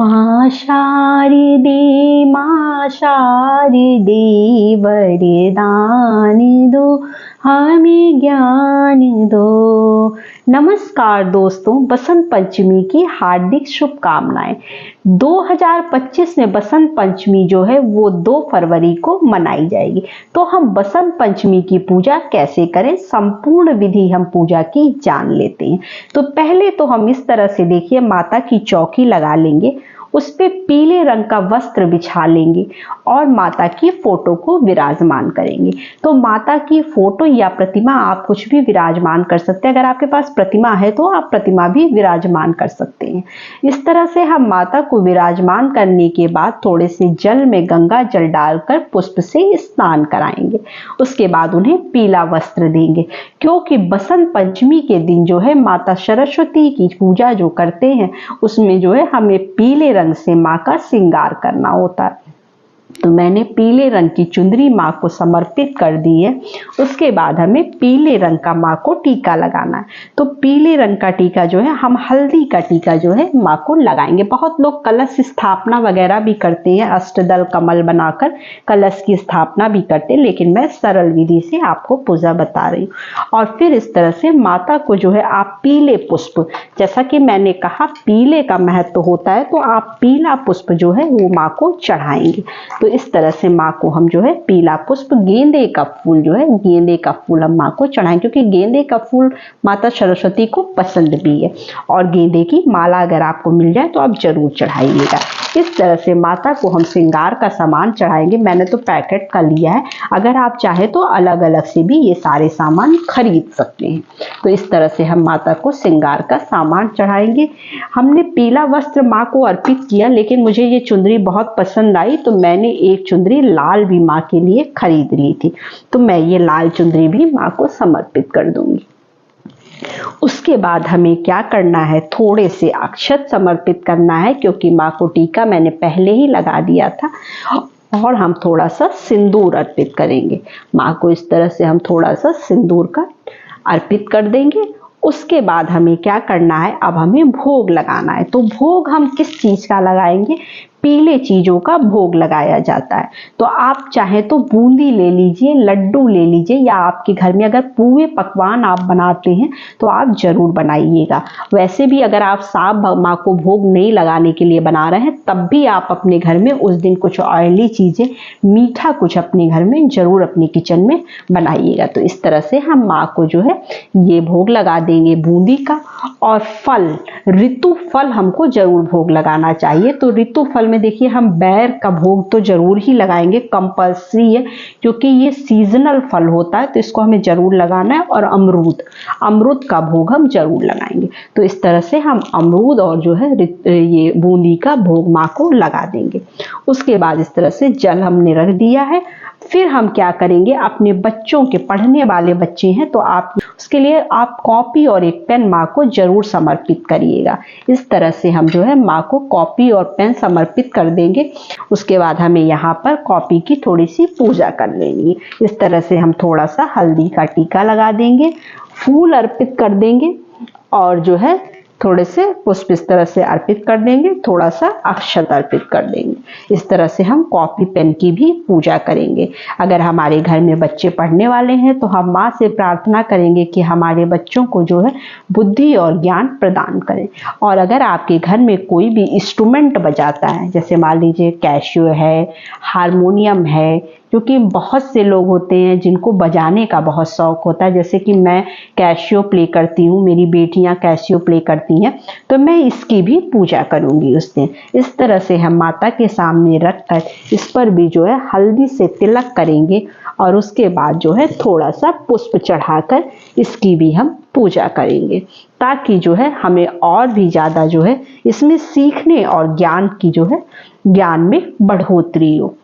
माँ शारदे वरदान दो, हमें ज्ञान दो। नमस्कार दोस्तों, बसंत पंचमी की हार्दिक शुभकामनाएं। 2025 में बसंत पंचमी जो है वो 2 फरवरी को मनाई जाएगी। तो हम बसंत पंचमी की पूजा कैसे करें, संपूर्ण विधि हम पूजा की जान लेते हैं। तो पहले तो हम इस तरह से देखिए, माता की चौकी लगा लेंगे, उस पे पीले रंग का वस्त्र बिछा लेंगे और माता की फोटो को विराजमान करेंगे। तो माता की फोटो या प्रतिमा आप कुछ भी विराजमान कर सकते हैं। अगर आपके पास प्रतिमा है तो आप प्रतिमा भी विराजमान कर सकते हैं। इस तरह से हम माता को विराजमान करने के बाद थोड़े से जल में गंगा जल डालकर पुष्प से स्नान कराएंगे। उसके बाद उन्हें पीला वस्त्र देंगे, क्योंकि बसंत पंचमी के दिन जो है माता सरस्वती की पूजा जो करते हैं उसमें जो है हमें पीले रंग से माँ का श्रृंगार करना होता है। तो मैंने पीले रंग की चुंदरी माँ को समर्पित कर दी है। उसके बाद हमें पीले रंग का माँ को टीका लगाना है। तो पीले रंग का टीका जो है हम हल्दी का टीका जो है माँ को लगाएंगे। बहुत लोग कलश स्थापना वगैरह भी करते हैं, अष्टदल कमल बनाकर कलश की स्थापना भी करते हैं, लेकिन मैं सरल विधि से आपको पूजा बता रही हूँ। और फिर इस तरह से माता को जो है आप पीले पुष्प, जैसा कि मैंने कहा पीले का महत्व होता है, तो आप पीला पुष्प जो है वो माँ को चढ़ाएंगे। तो इस तरह से माँ को हम जो है पीला पुष्प, गेंदे का फूल जो है, गेंदे का फूल हम माँ को चढ़ाएं, क्योंकि गेंदे का फूल माता सरस्वती को पसंद भी है। और गेंदे की माला अगर आपको मिल जाए तो आप जरूर चढ़ाइएगा। इस तरह से माता को हम श्रृंगार का सामान चढ़ाएंगे। मैंने तो पैकेट का लिया है, अगर आप चाहे तो अलग अलग से भी ये सारे सामान खरीद सकते हैं। तो इस तरह से हम माता को श्रृंगार का सामान चढ़ाएंगे। हमने पीला वस्त्र माँ को अर्पित किया, लेकिन मुझे ये चुंदरी बहुत पसंद आई तो मैंने एक चुंदरी लाल भी माँ के लिए खरीद ली थी। तो मैं ये लाल चुंदरी भी माँ को समर्पित कर दूंगी। उसके बाद हमें क्या करना है, थोड़े से अक्षत समर्पित करना है, क्योंकि माँ को टीका मैंने पहले ही लगा दिया था। और हम थोड़ा सा सिंदूर अर्पित करेंगे माँ को। इस तरह से हम थोड़ा सा सिंदूर का अर्पित कर देंगे। उसके बाद हमें क्या करना है, अब हमें भोग लगाना है। तो भोग हम किस चीज का लगाएंगे, पीले चीजों का भोग लगाया जाता है। तो आप चाहे तो बूंदी ले लीजिए, लड्डू ले लीजिए, या आपके घर में अगर पूरे पकवान आप बनाते हैं तो आप जरूर बनाइएगा। वैसे भी अगर आप साफ माँ को भोग नहीं लगाने के लिए बना रहे हैं तब भी आप अपने घर में उस दिन कुछ ऑयली चीजें, मीठा कुछ अपने घर में जरूर अपने किचन में बनाइएगा। तो इस तरह से हम माँ को जो है ये भोग लगा देंगे बूंदी का। और फल, ऋतु फल हमको जरूर भोग लगाना चाहिए। तो ऋतु फल में देखिए हम बैर का भोग तो जरूर ही लगाएंगे, कंपल्सरी है, क्योंकि ये सीजनल फल होता है तो इसको हमें जरूर लगाना है। और अमरूद का भोग हम जरूर लगाएंगे। तो इस तरह से हम अमरूद और जो है ये बूंदी का भोग माँ को लगा देंगे। उसके बाद इस तरह से जल हमने रख दिया है। फिर हम क्या करेंगे, अपने बच्चों के, पढ़ने वाले बच्चे हैं तो आप उसके लिए आप कॉपी और एक पेन माँ को जरूर समर्पित करिएगा। इस तरह से हम जो है माँ को कॉपी और पेन समर्पित कर देंगे। उसके बाद हमें यहाँ पर कॉपी की थोड़ी सी पूजा कर लेनी है। इस तरह से हम थोड़ा सा हल्दी का टीका लगा देंगे, फूल अर्पित कर देंगे और जो है थोड़े से पुष्प इस तरह से अर्पित कर देंगे, थोड़ा सा अक्षत अर्पित कर देंगे। इस तरह से हम कॉपी पेन की भी पूजा करेंगे। अगर हमारे घर में बच्चे पढ़ने वाले हैं तो हम माँ से प्रार्थना करेंगे कि हमारे बच्चों को जो है बुद्धि और ज्ञान प्रदान करें। और अगर आपके घर में कोई भी इंस्ट्रूमेंट बजाता है, जैसे मान लीजिए कैशियो है, हारमोनियम है, क्योंकि बहुत से लोग होते हैं जिनको बजाने का बहुत शौक होता है, जैसे कि मैं कैशियो प्ले करती हूँ, मेरी बेटियां कैशियो प्ले करती हैं, तो मैं इसकी भी पूजा करूंगी उस दिन। इस तरह से हम माता के सामने रखकर इस पर भी जो है हल्दी से तिलक करेंगे और उसके बाद जो है थोड़ा सा पुष्प चढ़ाकर इसकी भी हम पूजा करेंगे, ताकि जो है हमें और भी ज्यादा जो है इसमें सीखने और ज्ञान की जो है ज्ञान में बढ़ोतरी हो।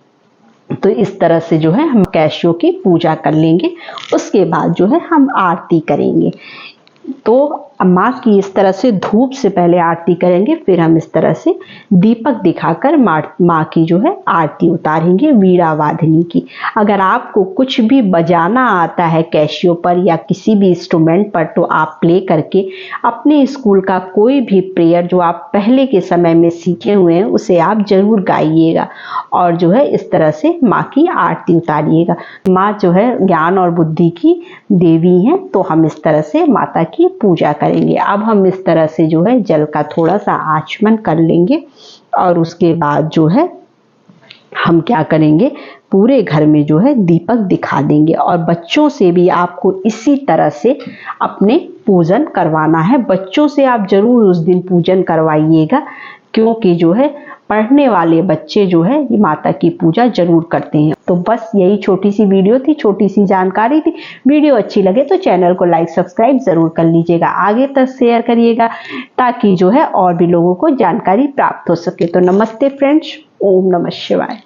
तो इस तरह से जो है हम कैशियो की पूजा कर लेंगे। उसके बाद जो है हम आरती करेंगे। तो माँ की इस तरह से धूप से पहले आरती करेंगे, फिर हम इस तरह से दीपक दिखाकर माँ की जो है आरती उतारेंगे वीणा वादनी की। अगर आपको कुछ भी बजाना आता है कैशियो पर या किसी भी इंस्ट्रूमेंट पर, तो आप प्ले करके अपने स्कूल का कोई भी प्रेयर जो आप पहले के समय में सीखे हुए हैं उसे आप जरूर गाइएगा और जो है इस तरह से माँ की आरती उतारिएगा। माँ जो है ज्ञान और बुद्धि की देवी हैं, तो हम इस तरह से माता की पूजा करेंगे। अब हम इस तरह से जो है जल का थोड़ा सा आचमन कर लेंगे और उसके बाद जो है हम क्या करेंगे, पूरे घर में जो है दीपक दिखा देंगे और बच्चों से भी आपको इसी तरह से अपने पूजन करवाना है। बच्चों से आप जरूर उस दिन पूजन करवाइएगा, क्योंकि जो है पढ़ने वाले बच्चे जो है ये माता की पूजा जरूर करते हैं। तो बस यही छोटी सी वीडियो थी, छोटी सी जानकारी थी। वीडियो अच्छी लगे तो चैनल को लाइक सब्सक्राइब जरूर कर लीजिएगा, आगे तक शेयर करिएगा ताकि जो है और भी लोगों को जानकारी प्राप्त हो सके। तो नमस्ते फ्रेंड्स, ओम नमः शिवाय।